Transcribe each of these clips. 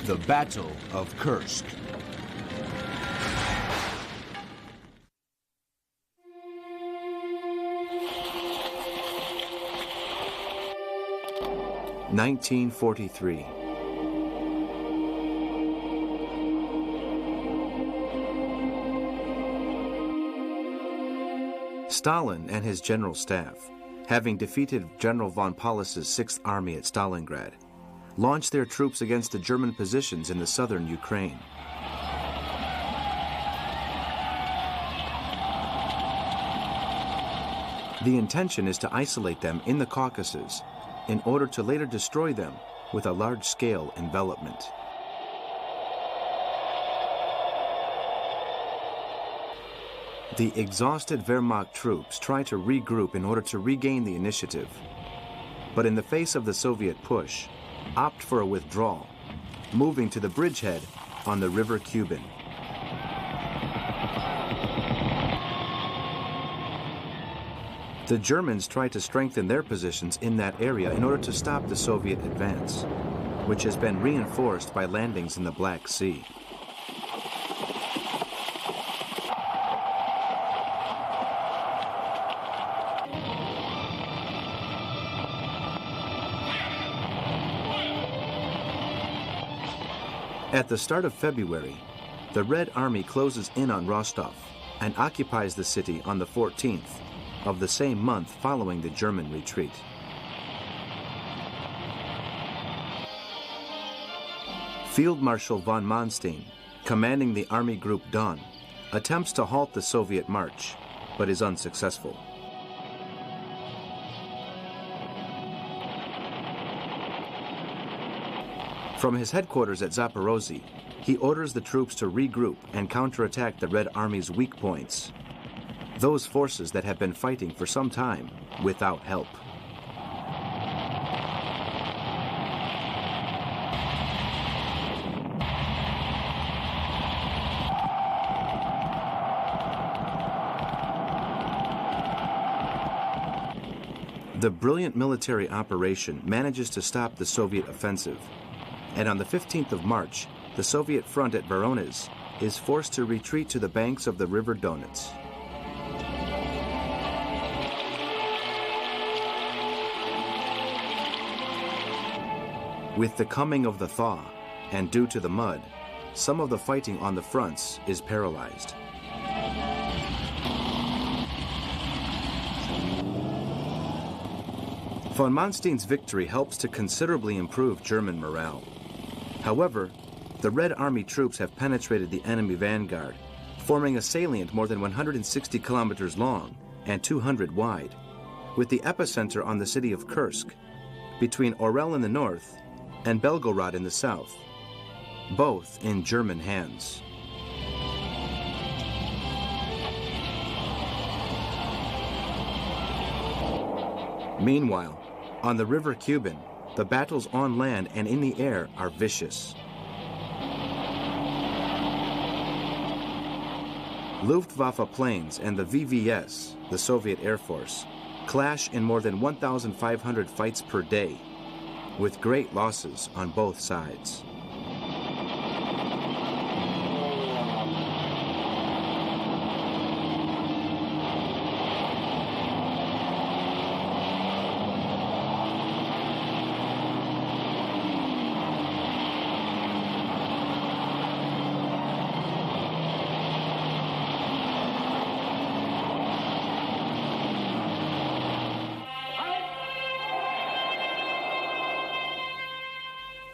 The Battle of Kursk. (1943). Stalin and his general staff, having defeated General von Paulus's 6th Army at Stalingrad, launched their troops against the German positions in the southern Ukraine. The intention is to isolate them in the Caucasus in order to later destroy them with a large-scale envelopment. The exhausted Wehrmacht troops try to regroup in order to regain the initiative, but in the face of the Soviet push, opt for a withdrawal, moving to the bridgehead on the River Kuban. The Germans try to strengthen their positions in that area in order to stop the Soviet advance, which has been reinforced by landings in the Black Sea. At the start of February, the Red Army closes in on Rostov and occupies the city on the 14th of the same month following the German retreat. Field Marshal von Manstein, commanding the Army Group Don, attempts to halt the Soviet march, but is unsuccessful. From his headquarters at Zaporozhye, he orders the troops to regroup and counterattack the Red Army's weak points, those forces that have been fighting for some time without help. The brilliant military operation manages to stop the Soviet offensive, and on the 15th of March, the Soviet front at Voronezh is forced to retreat to the banks of the River Donets. With the coming of the thaw, and due to the mud, some of the fighting on the fronts is paralyzed. Von Manstein's victory helps to considerably improve German morale. However, the Red Army troops have penetrated the enemy vanguard, forming a salient more than 160 kilometers long and 200 wide, with the epicenter on the city of Kursk, between Orel in the north and Belgorod in the south, both in German hands. Meanwhile, on the River Kuban, the battles on land and in the air are vicious. Luftwaffe planes and the VVS, the Soviet Air Force, clash in more than 1,500 fights per day, with great losses on both sides.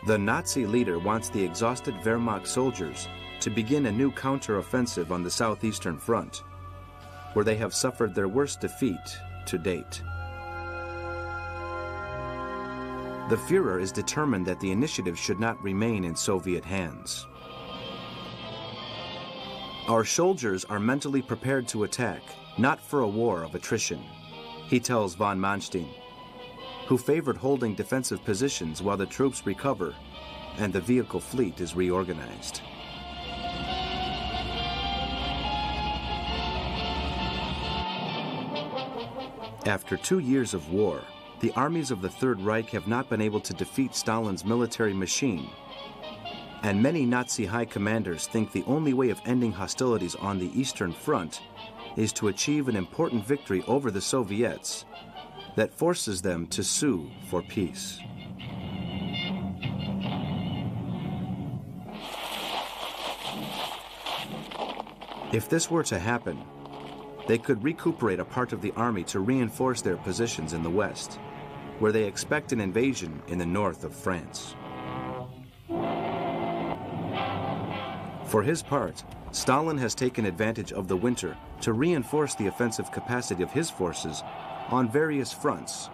The Nazi leader wants the exhausted Wehrmacht soldiers to begin a new counter-offensive on the southeastern front, where they have suffered their worst defeat to date. The Führer is determined that the initiative should not remain in Soviet hands. Our soldiers are mentally prepared to attack, not for a war of attrition, he tells von Manstein, who favored holding defensive positions while the troops recover and the vehicle fleet is reorganized. After 2 years of war, the armies of the Third Reich have not been able to defeat Stalin's military machine, and many Nazi high commanders think the only way of ending hostilities on the Eastern Front is to achieve an important victory over the Soviets that forces them to sue for peace. If this were to happen, they could recuperate a part of the army to reinforce their positions in the west, where they expect an invasion in the north of France. For his part, Stalin has taken advantage of the winter to reinforce the offensive capacity of his forces on various fronts,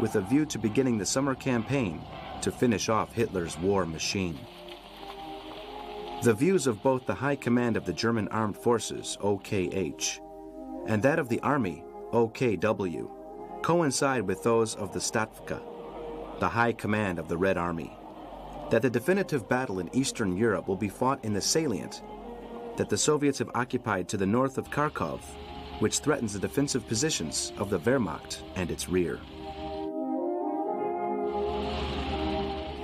with a view to beginning the summer campaign to finish off Hitler's war machine. The views of both the High Command of the German Armed Forces, OKH, and that of the Army, OKW, coincide with those of the Stavka, the High Command of the Red Army, that the definitive battle in Eastern Europe will be fought in the salient that the Soviets have occupied to the north of Kharkov, which threatens the defensive positions of the Wehrmacht and its rear.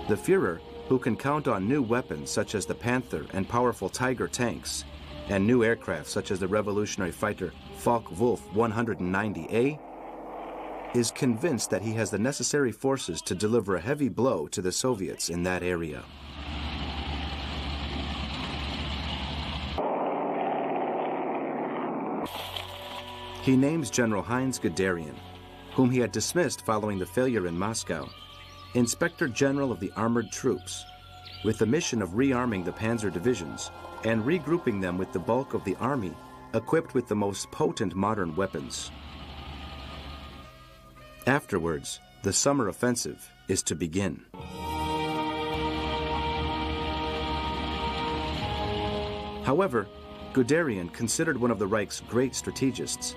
The Führer, who can count on new weapons such as the Panther and powerful Tiger tanks, and new aircraft such as the revolutionary fighter Focke-Wulf 190A, is convinced that he has the necessary forces to deliver a heavy blow to the Soviets in that area. He names General Heinz Guderian, whom he had dismissed following the failure in Moscow, Inspector General of the Armored Troops, with the mission of rearming the panzer divisions and regrouping them with the bulk of the army equipped with the most potent modern weapons. Afterwards, the summer offensive is to begin. However, Guderian, considered one of the Reich's great strategists,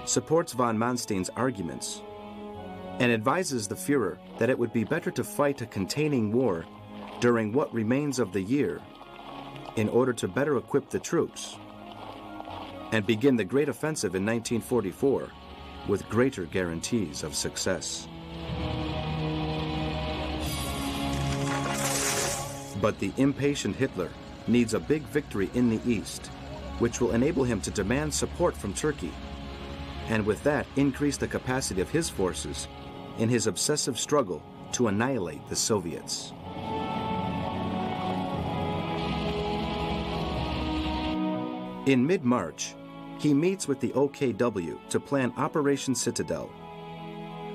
supports von Manstein's arguments and advises the Führer that it would be better to fight a containing war during what remains of the year in order to better equip the troops and begin the great offensive in 1944 with greater guarantees of success. But the impatient Hitler needs a big victory in the east, which will enable him to demand support from Turkey, and with that increase the capacity of his forces in his obsessive struggle to annihilate the Soviets. In mid-March, he meets with the OKW to plan Operation Citadel,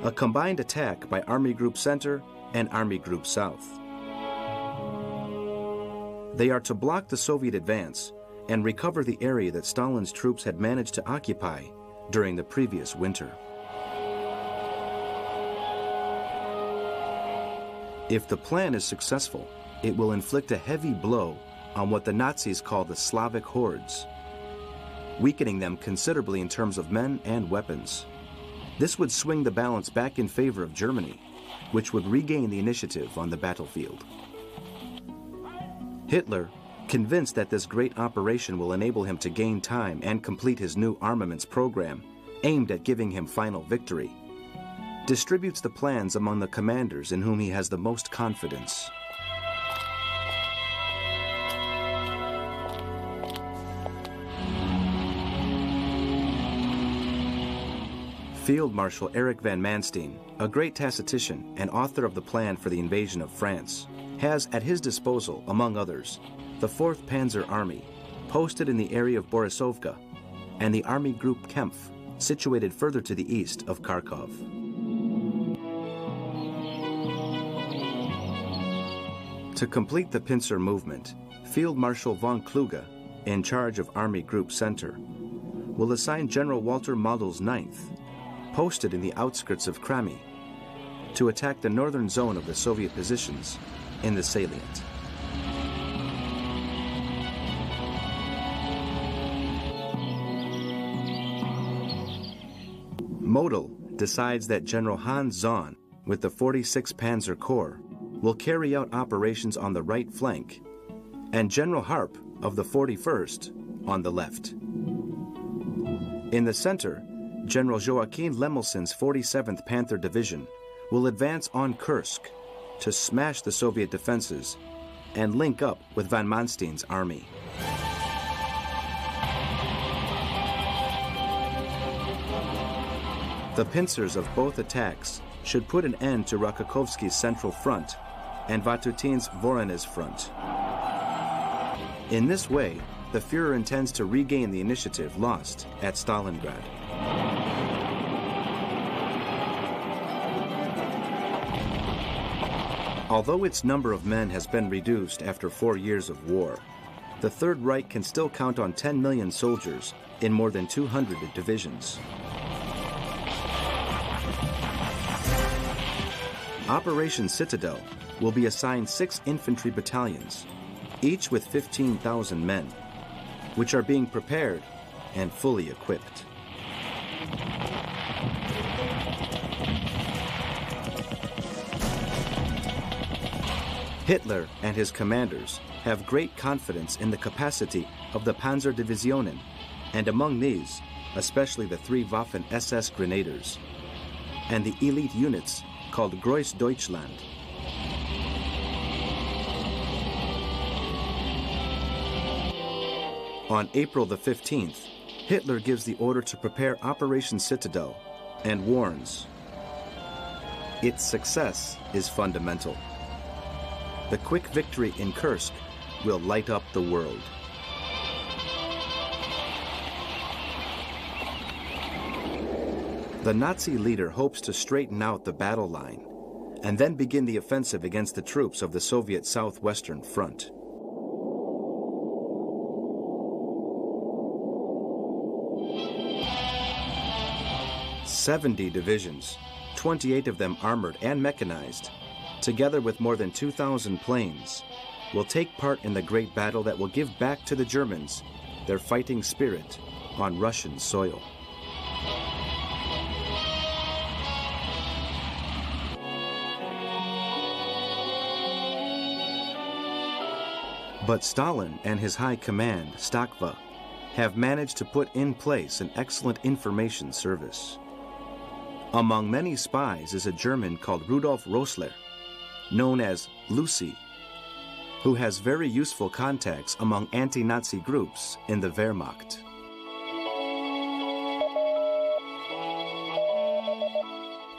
a combined attack by Army Group Center and Army Group South. They are to block the Soviet advance and recover the area that Stalin's troops had managed to occupy during the previous winter. If the plan is successful, it will inflict a heavy blow on what the Nazis call the Slavic hordes, weakening them considerably in terms of men and weapons. This would swing the balance back in favor of Germany, which would regain the initiative on the battlefield. Hitler, convinced that this great operation will enable him to gain time and complete his new armaments program aimed at giving him final victory, distributes the plans among the commanders in whom he has the most confidence. Field Marshal Erich von Manstein, a great tactician and author of the plan for the invasion of France, has at his disposal, among others, the 4th Panzer Army, posted in the area of Borisovka, and the Army Group Kempf, situated further to the east of Kharkov. To complete the pincer movement, Field Marshal von Kluge, in charge of Army Group Center, will assign General Walter Model's 9th, posted in the outskirts of Kramy, to attack the northern zone of the Soviet positions in the salient. Model decides that General Hans Zahn, with the 46th Panzer Corps, will carry out operations on the right flank, and General Harp of the 41st on the left. In the center, General Joachim Lemelson's 47th Panther Division will advance on Kursk to smash the Soviet defenses and link up with von Manstein's army. The pincers of both attacks should put an end to Rokokovsky's central front and Vatutin's Voronezh front. In this way, the Führer intends to regain the initiative lost at Stalingrad. Although its number of men has been reduced after 4 years of war, the Third Reich can still count on 10 million soldiers in more than 200 divisions. Operation Citadel will be assigned 6 infantry battalions, each with 15,000 men, which are being prepared and fully equipped. Hitler and his commanders have great confidence in the capacity of the Panzerdivisionen, and among these, especially the 3 Waffen-SS Grenadiers, and the elite units called Gross Deutschland. On April the 15th, Hitler gives the order to prepare Operation Citadel and warns, its success is fundamental. The quick victory in Kursk will light up the world. The Nazi leader hopes to straighten out the battle line and then begin the offensive against the troops of the Soviet Southwestern Front. "70 divisions, 28 of them armored and mechanized, together with more than 2,000 planes, will take part in the great battle that will give back to the Germans their fighting spirit on Russian soil." But Stalin and his high command, Stakva, have managed to put in place an excellent information service. Among many spies is a German called Rudolf Rossler, known as Lucy, who has very useful contacts among anti-Nazi groups in the Wehrmacht.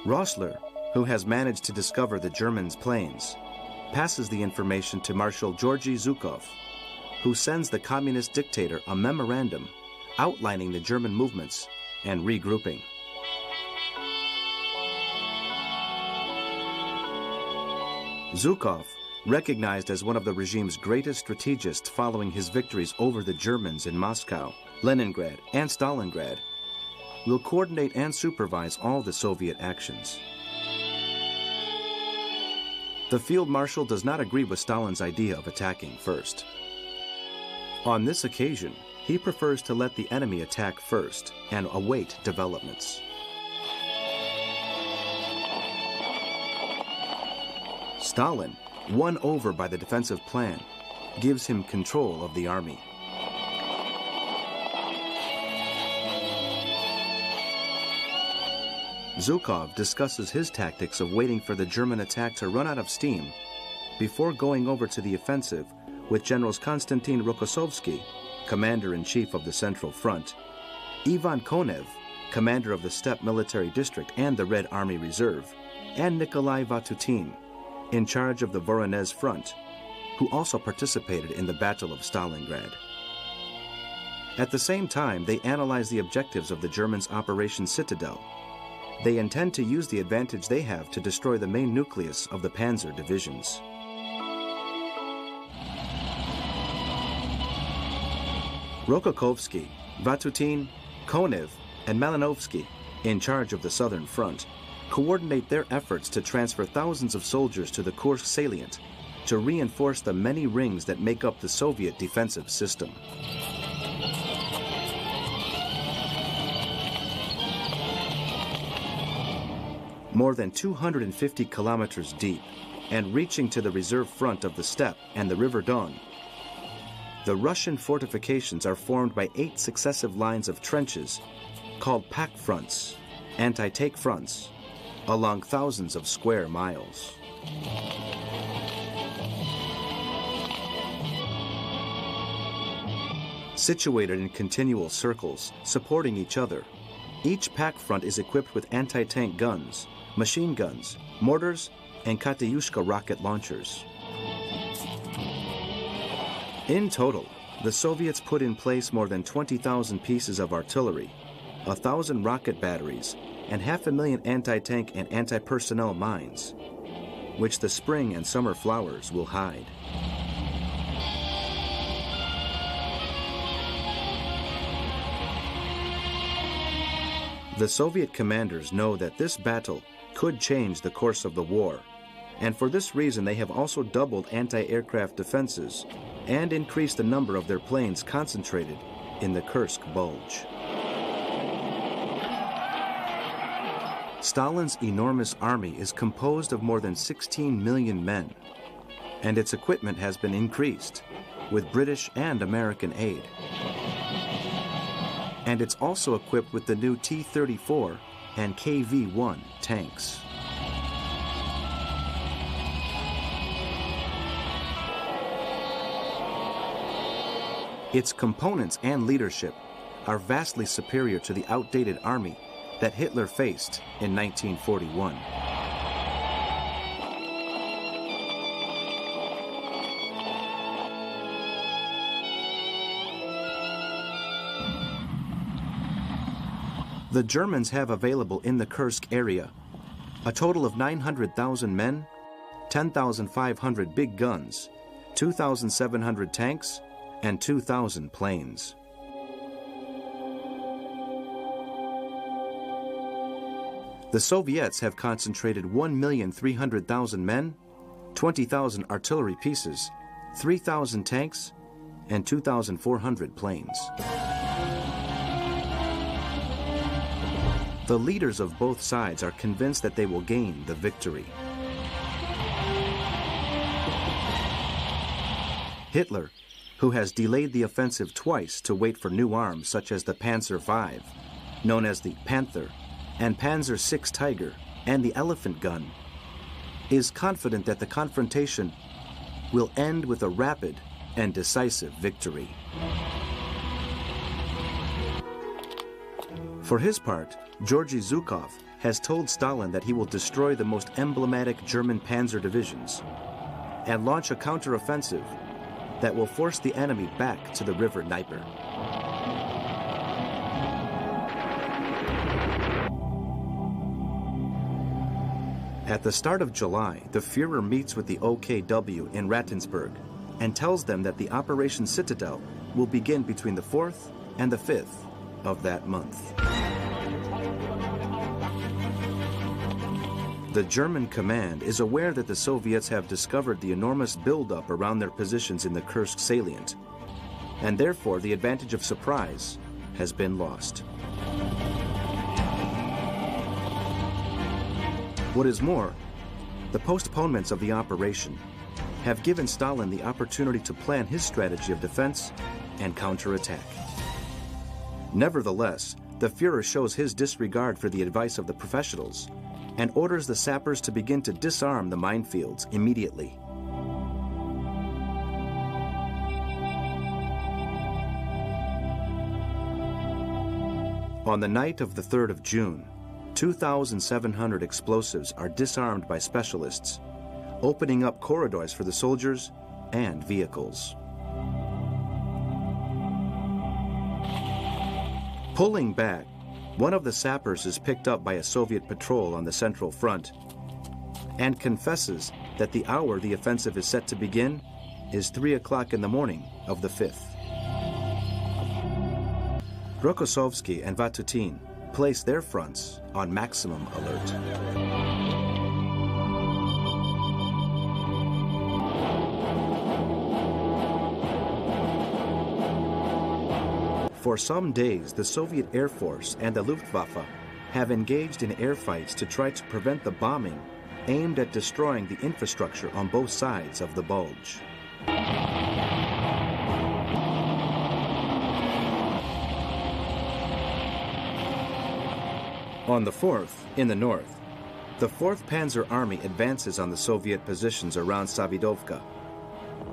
Rossler, who has managed to discover the Germans' planes, passes the information to Marshal Georgy Zhukov, who sends the communist dictator a memorandum outlining the German movements and regrouping. Zhukov, recognized as one of the regime's greatest strategists following his victories over the Germans in Moscow, Leningrad, and Stalingrad, will coordinate and supervise all the Soviet actions. The field marshal does not agree with Stalin's idea of attacking first. On this occasion, he prefers to let the enemy attack first and await developments. Stalin, won over by the defensive plan, gives him control of the army. Zhukov discusses his tactics of waiting for the German attack to run out of steam before going over to the offensive with Generals Konstantin Rokossovsky, commander-in-chief of the Central Front, Ivan Konev, commander of the Steppe Military District and the Red Army Reserve, and Nikolai Vatutin, in charge of the Voronezh Front, who also participated in the Battle of Stalingrad. At the same time, they analyze the objectives of the Germans' Operation Citadel. They intend to use the advantage they have to destroy the main nucleus of the panzer divisions. Rokokovsky, Vatutin, Konev, and Malinovsky, in charge of the Southern Front, coordinate their efforts to transfer thousands of soldiers to the Kursk salient to reinforce the many rings that make up the Soviet defensive system. More than 250 kilometers deep and reaching to the reserve front of the steppe and the River Don, the Russian fortifications are formed by 8 successive lines of trenches called pack fronts, anti-take fronts, along thousands of square miles. Situated in continual circles, supporting each other, each pack front is equipped with anti-tank guns, machine guns, mortars, and Katyushka rocket launchers. In total, the Soviets put in place more than 20,000 pieces of artillery, 1,000 rocket batteries, and 500,000 anti-tank and anti-personnel mines, which the spring and summer flowers will hide. The Soviet commanders know that this battle could change the course of the war, and for this reason they have also doubled anti-aircraft defenses and increased the number of their planes concentrated in the Kursk Bulge. Stalin's enormous army is composed of more than 16 million men, and its equipment has been increased with British and American aid. And it's also equipped with the new T-34 and KV-1 tanks. Its components and leadership are vastly superior to the outdated army that Hitler faced in 1941. The Germans have available in the Kursk area a total of 900,000 men, 10,500 big guns, 2,700 tanks, and 2,000 planes. The Soviets have concentrated 1,300,000 men, 20,000 artillery pieces, 3,000 tanks, and 2,400 planes. The leaders of both sides are convinced that they will gain the victory. Hitler, who has delayed the offensive twice to wait for new arms such as the Panzer V, known as the Panther, and Panzer VI Tiger, and the Elephant gun, is confident that the confrontation will end with a rapid and decisive victory. For his part, Georgy Zhukov has told Stalin that he will destroy the most emblematic German panzer divisions and launch a counteroffensive that will force the enemy back to the river Dnieper. At the start of July, the Führer meets with the OKW in Rattensburg and tells them that the Operation Citadel will begin between the 4th and the 5th of that month. The German command is aware that the Soviets have discovered the enormous buildup around their positions in the Kursk salient, and therefore the advantage of surprise has been lost. What is more, the postponements of the operation have given Stalin the opportunity to plan his strategy of defense and counterattack. Nevertheless, the Führer shows his disregard for the advice of the professionals and orders the sappers to begin to disarm the minefields immediately. On the night of the 3rd of June, 2,700 explosives are disarmed by specialists, opening up corridors for the soldiers and vehicles. Pulling back, one of the sappers is picked up by a Soviet patrol on the Central Front and confesses that the hour the offensive is set to begin is 3 o'clock in the morning of the 5th. Rokossovsky and Vatutin place their fronts on maximum alert. For some days, the Soviet Air Force and the Luftwaffe have engaged in air fights to try to prevent the bombing aimed at destroying the infrastructure on both sides of the bulge. On the 4th, in the north, the 4th Panzer Army advances on the Soviet positions around Savidovka,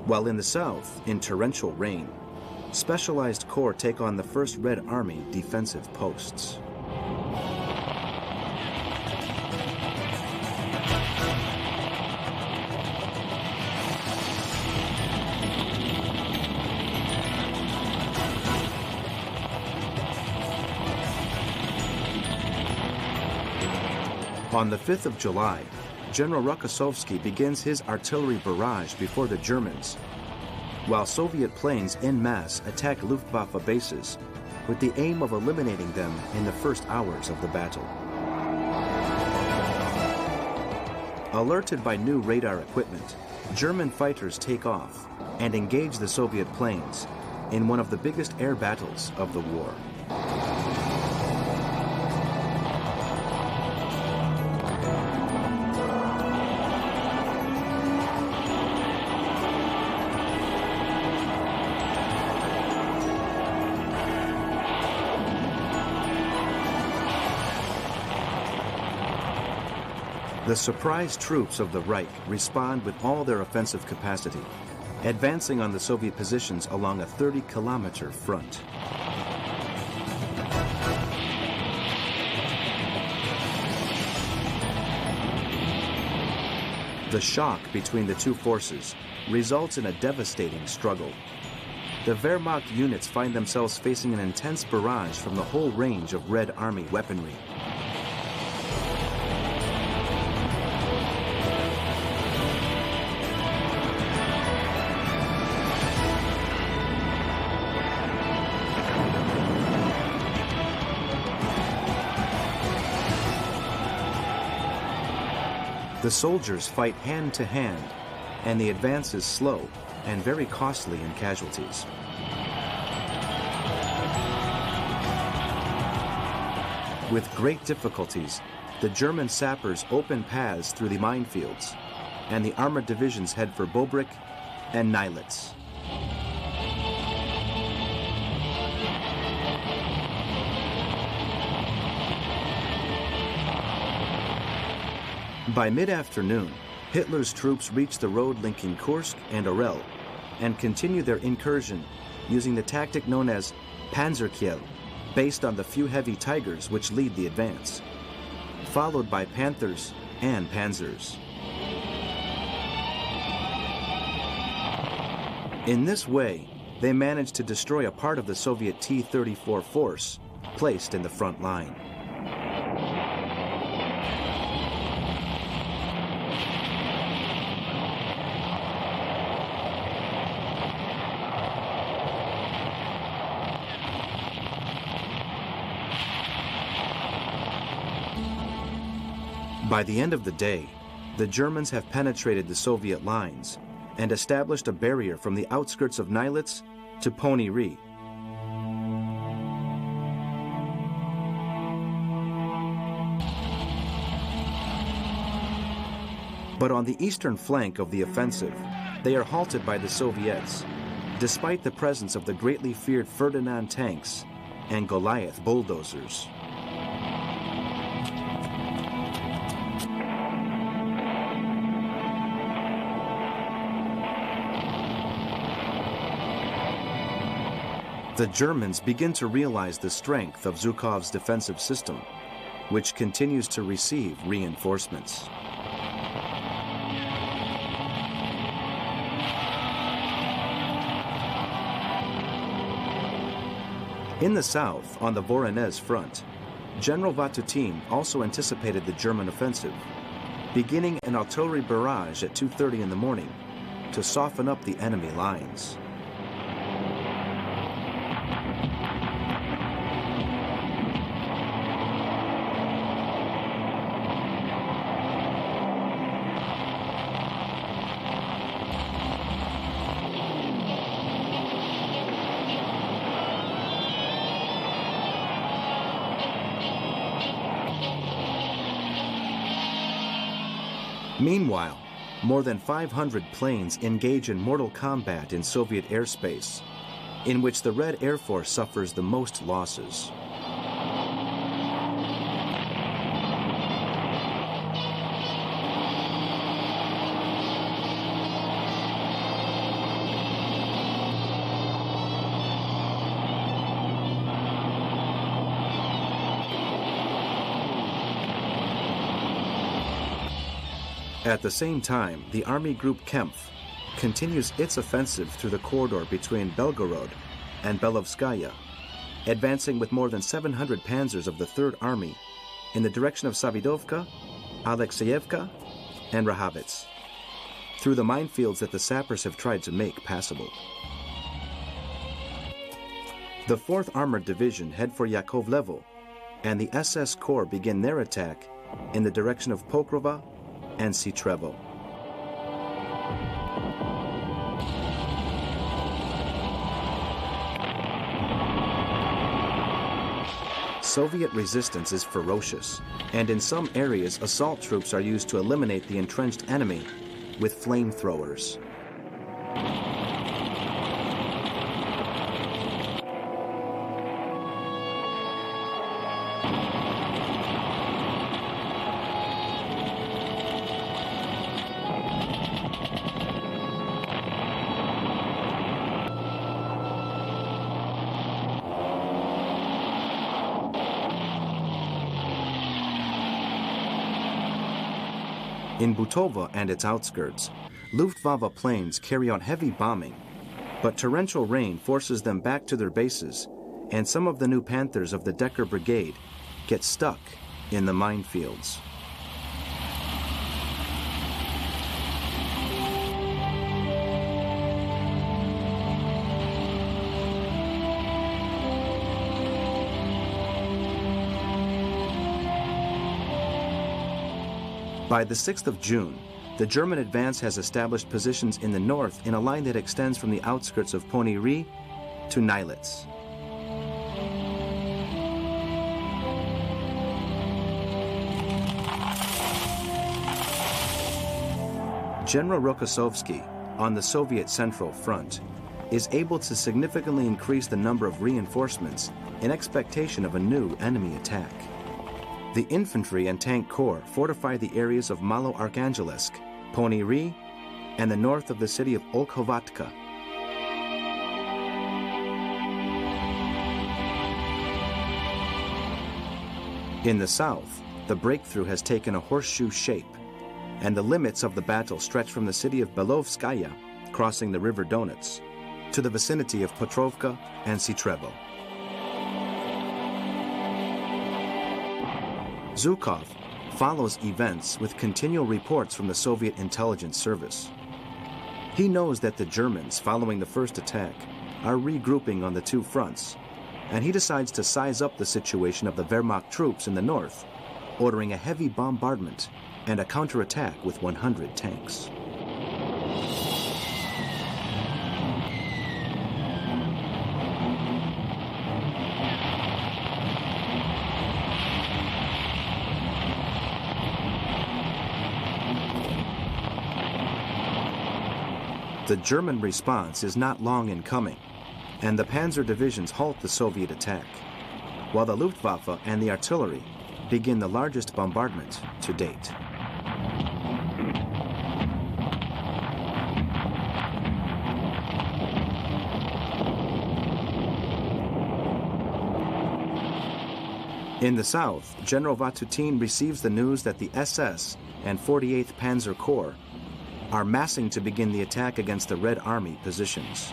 while in the south, in torrential rain, specialized corps take on the first Red Army defensive posts. On the 5th of July, General Rokossovsky begins his artillery barrage before the Germans, while Soviet planes en masse attack Luftwaffe bases with the aim of eliminating them in the first hours of the battle. Alerted by new radar equipment, German fighters take off and engage the Soviet planes in one of the biggest air battles of the war. The surprised troops of the Reich respond with all their offensive capacity, advancing on the Soviet positions along a 30-kilometer front. The shock between the two forces results in a devastating struggle. The Wehrmacht units find themselves facing an intense barrage from the whole range of Red Army weaponry. The soldiers fight hand to hand, and the advance is slow and very costly in casualties. With great difficulties, the German sappers open paths through the minefields, and the armored divisions head for Bobrich and Nilitz. By mid-afternoon, Hitler's troops reach the road linking Kursk and Orel and continue their incursion using the tactic known as Panzerkiel, based on the few heavy Tigers which lead the advance, followed by Panthers and Panzers. In this way, they managed to destroy a part of the Soviet T-34 force placed in the front line. By the end of the day, the Germans have penetrated the Soviet lines and established a barrier from the outskirts of Nilitz to Pony Ri. But on the eastern flank of the offensive, they are halted by the Soviets, despite the presence of the greatly feared Ferdinand tanks and Goliath bulldozers. The Germans begin to realize the strength of Zhukov's defensive system, which continues to receive reinforcements. In the south, on the Voronezh front, General Vatutin also anticipated the German offensive, beginning an artillery barrage at 2:30 in the morning to soften up the enemy lines. Meanwhile, more than 500 planes engage in mortal combat in Soviet airspace, in which the Red Air Force suffers the most losses. At the same time, the Army Group Kempf continues its offensive through the corridor between Belgorod and Belovskaya, advancing with more than 700 panzers of the Third Army in the direction of Savidovka, Alexeyevka, and Rahavets, through the minefields that the sappers have tried to make passable. The 4th Armored Division head for Yakovlevo, and the SS Corps begin their attack in the direction of Pokrova and Sitrevo. Soviet resistance is ferocious, and in some areas assault troops are used to eliminate the entrenched enemy with flamethrowers. In Butova and its outskirts, Luftwaffe planes carry out heavy bombing, but torrential rain forces them back to their bases, and some of the new Panthers of the Decker Brigade get stuck in the minefields. By the 6th of June, the German advance has established positions in the north in a line that extends from the outskirts of Ponyri to Nilitz. General Rokossovsky, on the Soviet Central Front, is able to significantly increase the number of reinforcements in expectation of a new enemy attack. The infantry and tank corps fortify the areas of Malo-Arkhangelsk, Ponyri, and the north of the city of Olkhovatka. In the south, the breakthrough has taken a horseshoe shape, and the limits of the battle stretch from the city of Belovskaya, crossing the river Donets, to the vicinity of Petrovka and Sitrevo. Zhukov follows events with continual reports from the Soviet intelligence service. He knows that the Germans, following the first attack, are regrouping on the two fronts, and he decides to size up the situation of the Wehrmacht troops in the north, ordering a heavy bombardment and a counterattack with 100 tanks. The German response is not long in coming, and the panzer divisions halt the Soviet attack, while the Luftwaffe and the artillery begin the largest bombardment to date. In the south, General Vatutin receives the news that the SS and 48th Panzer Corps are massing to begin the attack against the Red Army positions.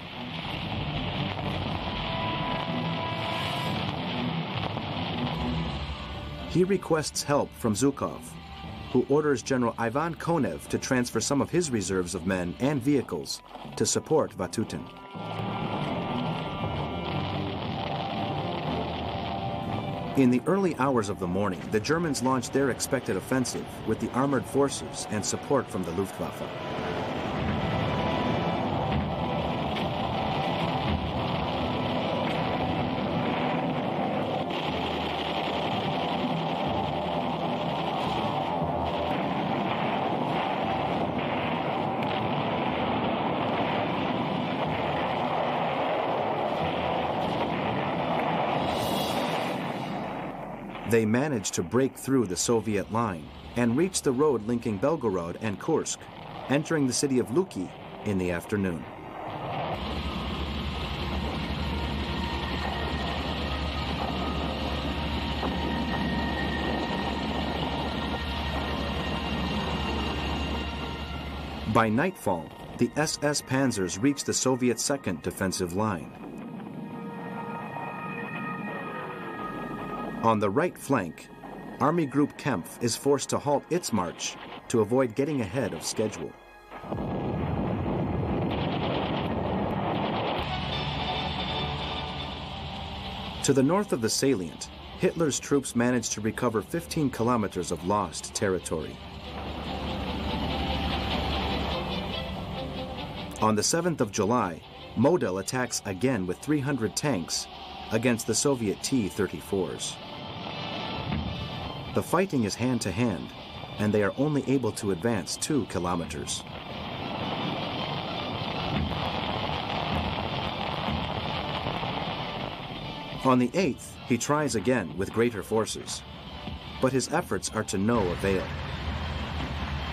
He requests help from Zhukov, who orders General Ivan Konev to transfer some of his reserves of men and vehicles to support Vatutin. In the early hours of the morning, the Germans launched their expected offensive with the armored forces and support from the Luftwaffe. They managed to break through the Soviet line and reach the road linking Belgorod and Kursk, entering the city of Luki in the afternoon. By nightfall, the SS panzers reached the Soviet second defensive line. On the right flank, Army Group Kempf is forced to halt its march to avoid getting ahead of schedule. To the north of the salient, Hitler's troops managed to recover 15 kilometers of lost territory. On the 7th of July, Model attacks again with 300 tanks against the Soviet T-34s. The fighting is hand-to-hand, and they are only able to advance 2 kilometers. On the 8th, he tries again with greater forces, but his efforts are to no avail.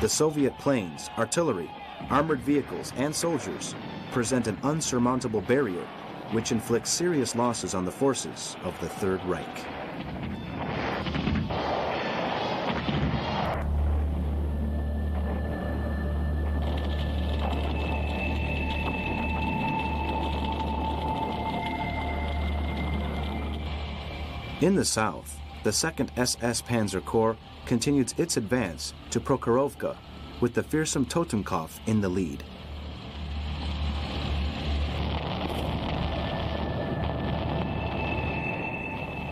The Soviet planes, artillery, armored vehicles, and soldiers present an unsurmountable barrier which inflicts serious losses on the forces of the Third Reich. In the south, the 2nd SS Panzer Corps continued its advance to Prokhorovka, with the fearsome Totenkopf in the lead.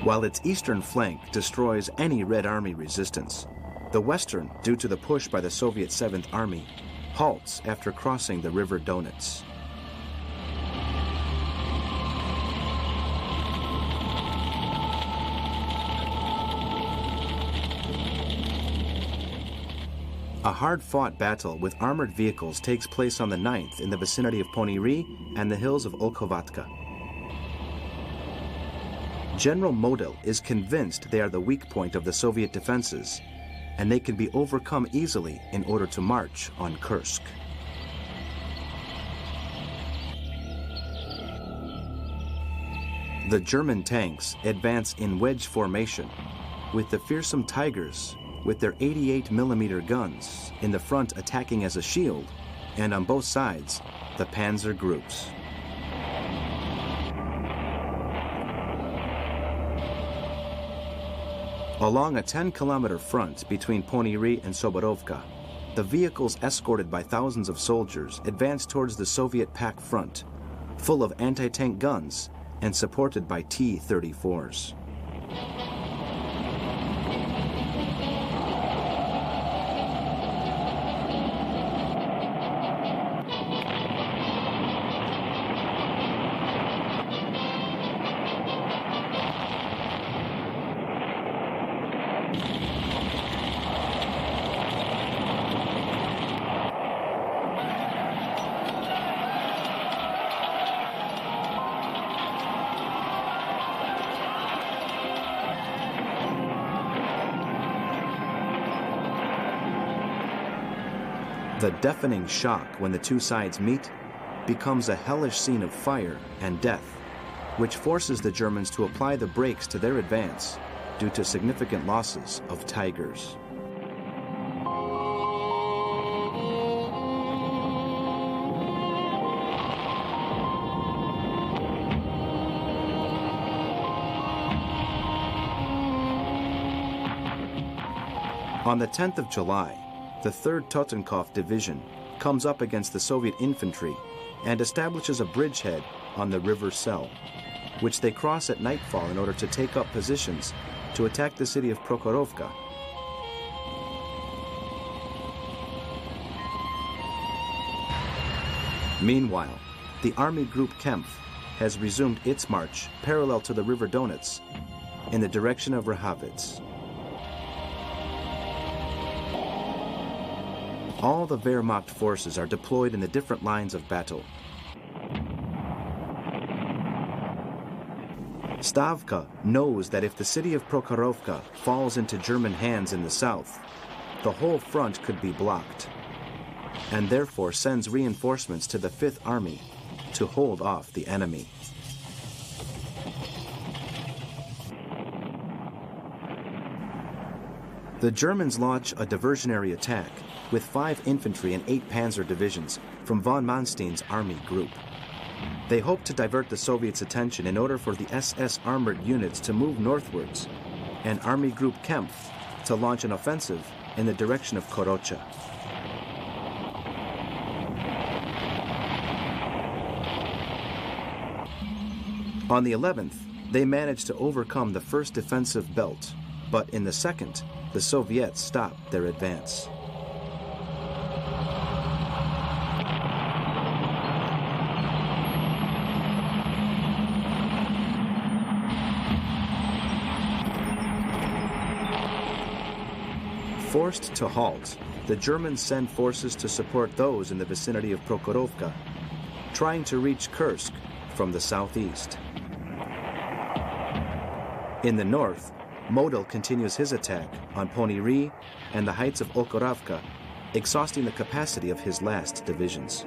While its eastern flank destroys any Red Army resistance, the western, due to the push by the Soviet 7th Army, halts after crossing the River Donets. A hard-fought battle with armored vehicles takes place on the 9th in the vicinity of Ponyri and the hills of Olkhovatka. General Model is convinced they are the weak point of the Soviet defenses, and they can be overcome easily in order to march on Kursk. The German tanks advance in wedge formation, with the fearsome Tigers with their 88mm guns in the front attacking as a shield, and on both sides, the panzer groups. Along a 10-kilometer front between Ponyri and Soborovka, the vehicles escorted by thousands of soldiers advance towards the Soviet Pack front, full of anti-tank guns and supported by T-34s. The deafening shock when the two sides meet becomes a hellish scene of fire and death, which forces the Germans to apply the brakes to their advance due to significant losses of Tigers. On the 10th of July, the 3rd Totenkopf Division comes up against the Soviet infantry and establishes a bridgehead on the River Sel, which they cross at nightfall in order to take up positions to attack the city of Prokhorovka. Meanwhile, the Army Group Kempf has resumed its march parallel to the River Donets in the direction of Rehavitz. All the Wehrmacht forces are deployed in the different lines of battle. Stavka knows that if the city of Prokhorovka falls into German hands in the south, the whole front could be blocked, and therefore sends reinforcements to the 5th Army to hold off the enemy. The Germans launch a diversionary attack with 5 infantry and 8 panzer divisions from von Manstein's army group. They hoped to divert the Soviets' attention in order for the SS armored units to move northwards and Army Group Kempf to launch an offensive in the direction of Korocha. On the 11th, they managed to overcome the first defensive belt, but in the second, the Soviets stopped their advance. Forced to halt, the Germans send forces to support those in the vicinity of Prokhorovka, trying to reach Kursk from the southeast. In the north, Model continues his attack on Ponyri and the heights of Okhorovka, exhausting the capacity of his last divisions.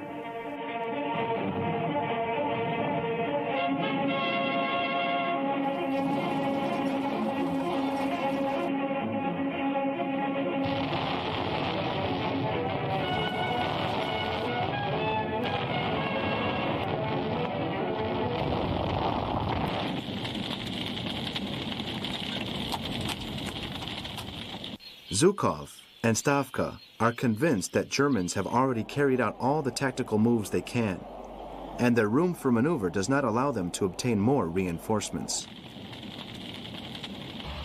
Zhukov and Stavka are convinced that Germans have already carried out all the tactical moves they can, and their room for maneuver does not allow them to obtain more reinforcements.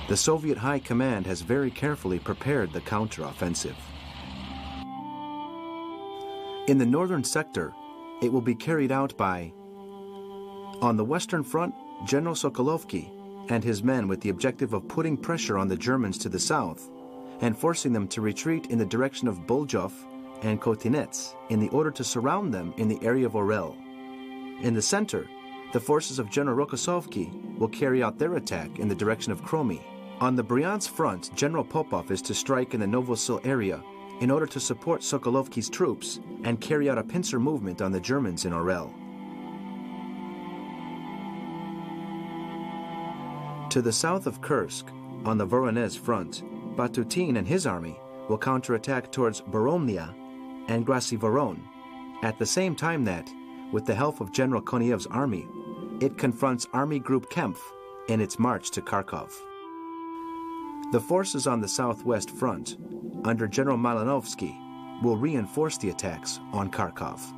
The Soviet High Command has very carefully prepared the counteroffensive. In the northern sector, it will be carried out by, on the western front, General Sokolovsky and his men with the objective of putting pressure on the Germans to the south and forcing them to retreat in the direction of Boljov and Kotinets in the order to surround them in the area of Orel. In the center, the forces of General Rokossovsky will carry out their attack in the direction of Kromy. On the Bryansk front, General Popov is to strike in the Novosil area in order to support Sokolovsky's troops and carry out a pincer movement on the Germans in Orel. To the south of Kursk, on the Voronezh front, Batutin and his army will counterattack towards Boromnia and Grasivoron, at the same time that, with the help of General Koniev's army, it confronts Army Group Kempf in its march to Kharkov. The forces on the southwest front, under General Malinovsky, will reinforce the attacks on Kharkov.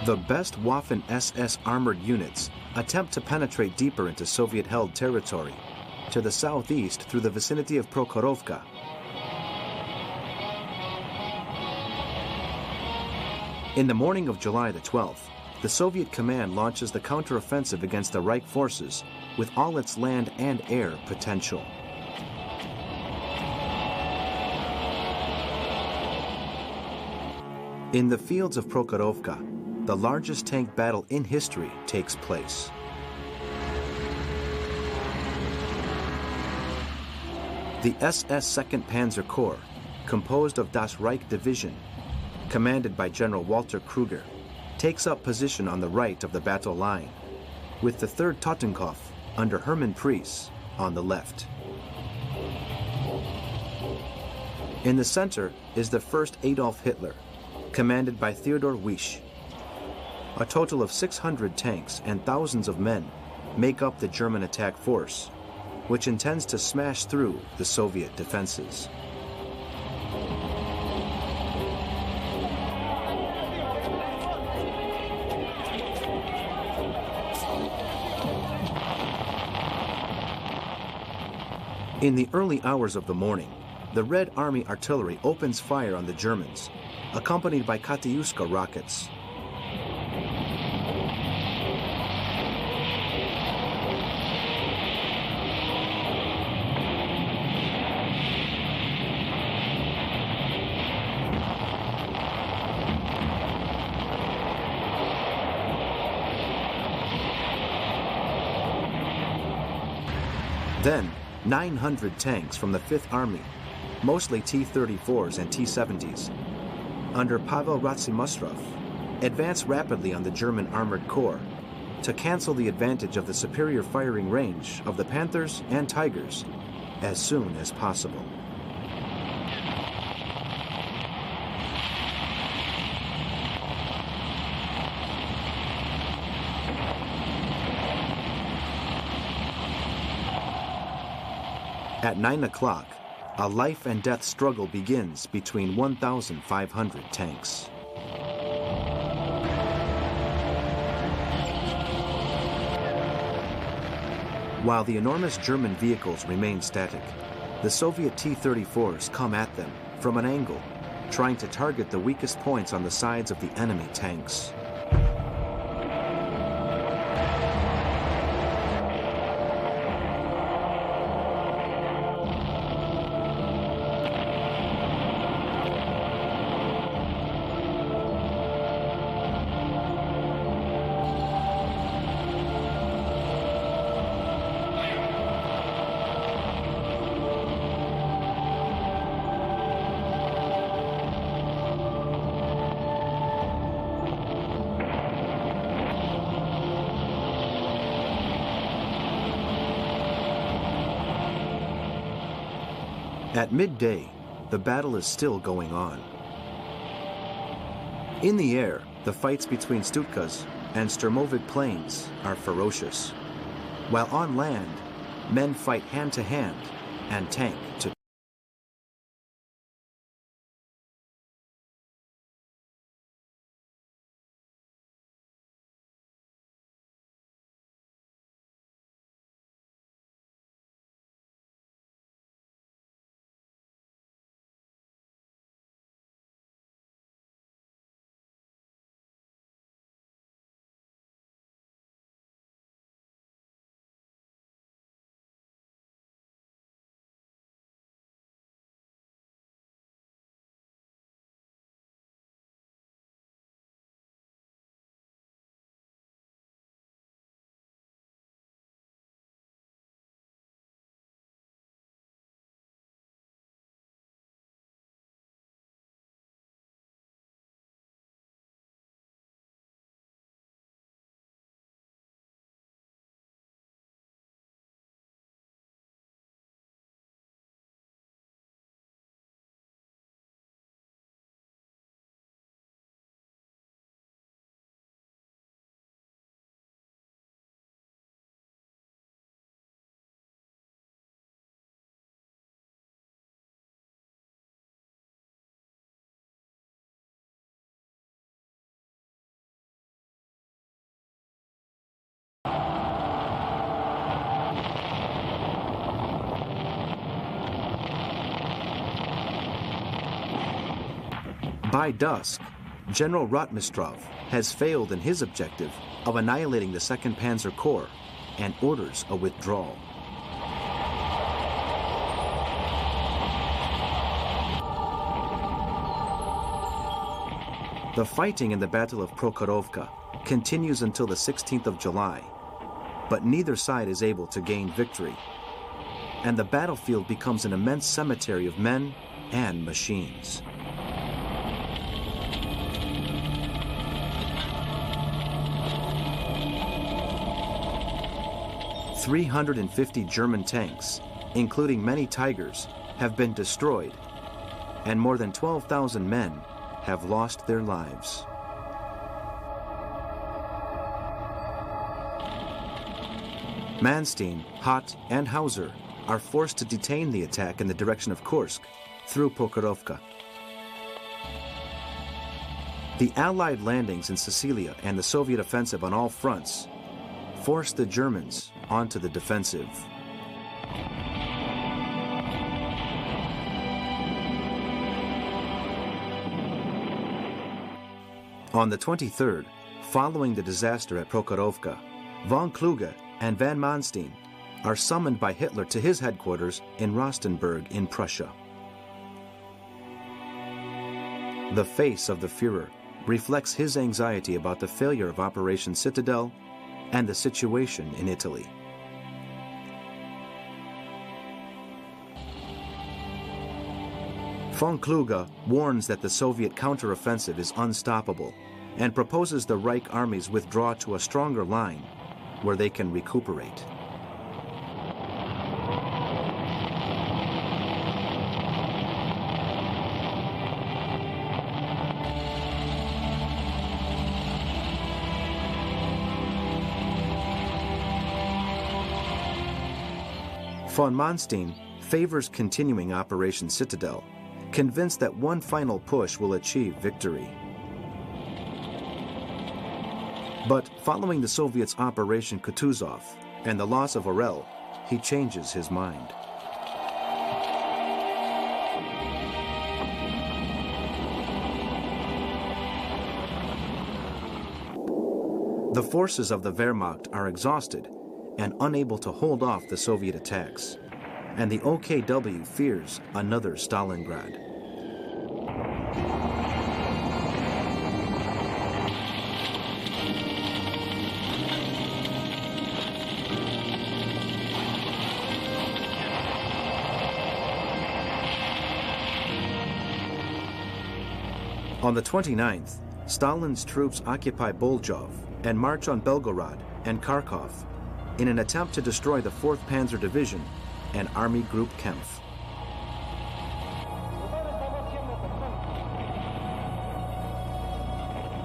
The best Waffen-SS armored units attempt to penetrate deeper into Soviet-held territory, to the southeast through the vicinity of Prokhorovka. In the morning of July the 12th, the Soviet command launches the counteroffensive against the Reich forces with all its land and air potential. In the fields of Prokhorovka, the largest tank battle in history takes place. The SS 2nd Panzer Corps, composed of Das Reich Division, commanded by General Walter Kruger, takes up position on the right of the battle line, with the 3rd Totenkopf under Hermann Priess on the left. In the center is the 1st Adolf Hitler, commanded by Theodor Wysch. A total of 600 tanks and thousands of men make up the German attack force, which intends to smash through the Soviet defenses. In the early hours of the morning, the Red Army artillery opens fire on the Germans, accompanied by Katyushka rockets. Then, 900 tanks from the Fifth Army, mostly T-34s and T-70s, under Pavel Ratsimusrov, advanced rapidly on the German armored corps to cancel the advantage of the superior firing range of the Panthers and Tigers as soon as possible. At 9 o'clock, a life and death struggle begins between 1,500 tanks. While the enormous German vehicles remain static, the Soviet T-34s come at them from an angle, trying to target the weakest points on the sides of the enemy tanks. At midday, the battle is still going on. In the air, the fights between Stutkas and Sturmovik planes are ferocious, while on land, men fight hand to hand and tank to By dusk, General Rotmistrov has failed in his objective of annihilating the 2nd Panzer Corps and orders a withdrawal. The fighting in the Battle of Prokhorovka continues until the 16th of July, but neither side is able to gain victory, and the battlefield becomes an immense cemetery of men and machines. "350 German tanks, including many Tigers, have been destroyed, and more than 12,000 men have lost their lives." Manstein, Haupt, and Hauser are forced to detain the attack in the direction of Kursk through Prokhorovka. The Allied landings in Sicilia and the Soviet offensive on all fronts forced the Germans onto the defensive. On the 23rd, following the disaster at Prokhorovka, von Kluge and von Manstein are summoned by Hitler to his headquarters in Rostenburg in Prussia. The face of the Führer reflects his anxiety about the failure of Operation Citadel and the situation in Italy. Von Kluge warns that the Soviet counteroffensive is unstoppable and proposes the Reich armies withdraw to a stronger line where they can recuperate. Von Manstein favors continuing Operation Citadel, convinced that one final push will achieve victory. But following the Soviets' Operation Kutuzov and the loss of Orel, he changes his mind. The forces of the Wehrmacht are exhausted and unable to hold off the Soviet attacks, and the OKW fears another Stalingrad. On the 29th, Stalin's troops occupy Boljov and march on Belgorod and Kharkov in an attempt to destroy the 4th Panzer Division and Army Group Kempf.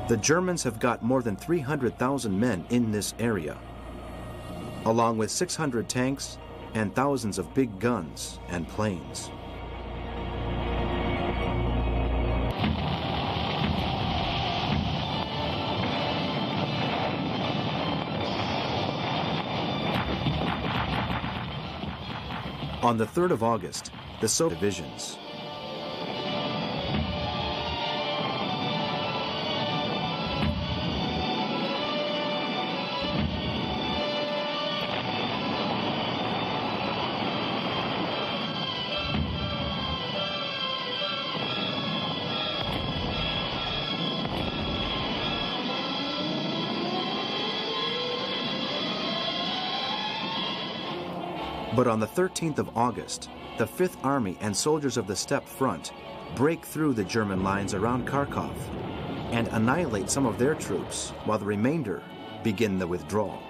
The Germans have got more than 300,000 men in this area, along with 600 tanks and thousands of big guns and planes. On the 3rd of August, the Soviet divisions. But on the 13th of August, the 5th Army and soldiers of the Steppe Front break through the German lines around Kharkov and annihilate some of their troops, while the remainder begin the withdrawal.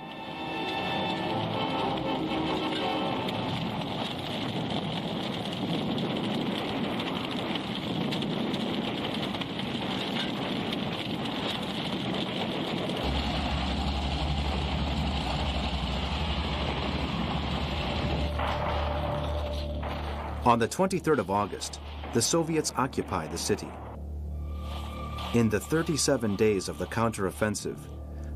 On the 23rd of August, the Soviets occupy the city. In the 37 days of the counteroffensive,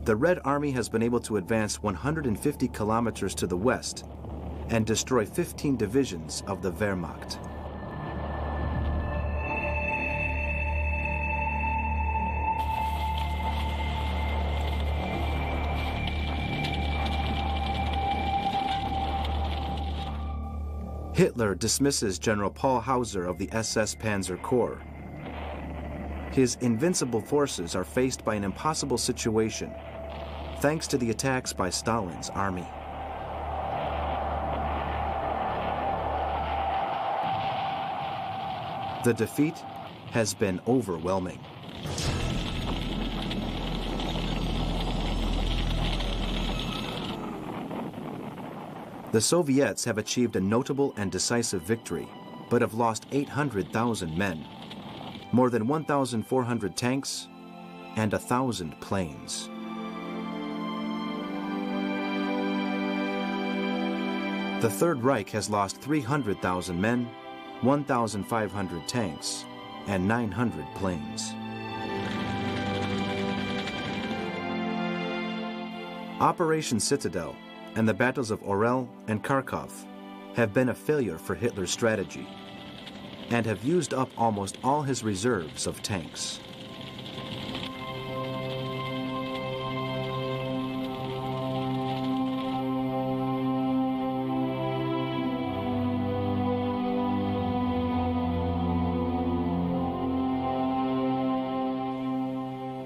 the Red Army has been able to advance 150 kilometers to the west and destroy 15 divisions of the Wehrmacht. Hitler dismisses General Paul Hauser of the SS Panzer Corps. His invincible forces are faced by an impossible situation, thanks to the attacks by Stalin's army. The defeat has been overwhelming. The Soviets have achieved a notable and decisive victory, but have lost 800,000 men, more than 1,400 tanks, and 1,000 planes. The Third Reich has lost 300,000 men, 1,500 tanks, and 900 planes. Operation Citadel and the battles of Orel and Kharkov have been a failure for Hitler's strategy and have used up almost all his reserves of tanks.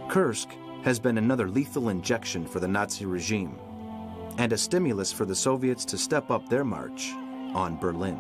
Kursk has been another lethal injection for the Nazi regime and a stimulus for the Soviets to step up their march on Berlin.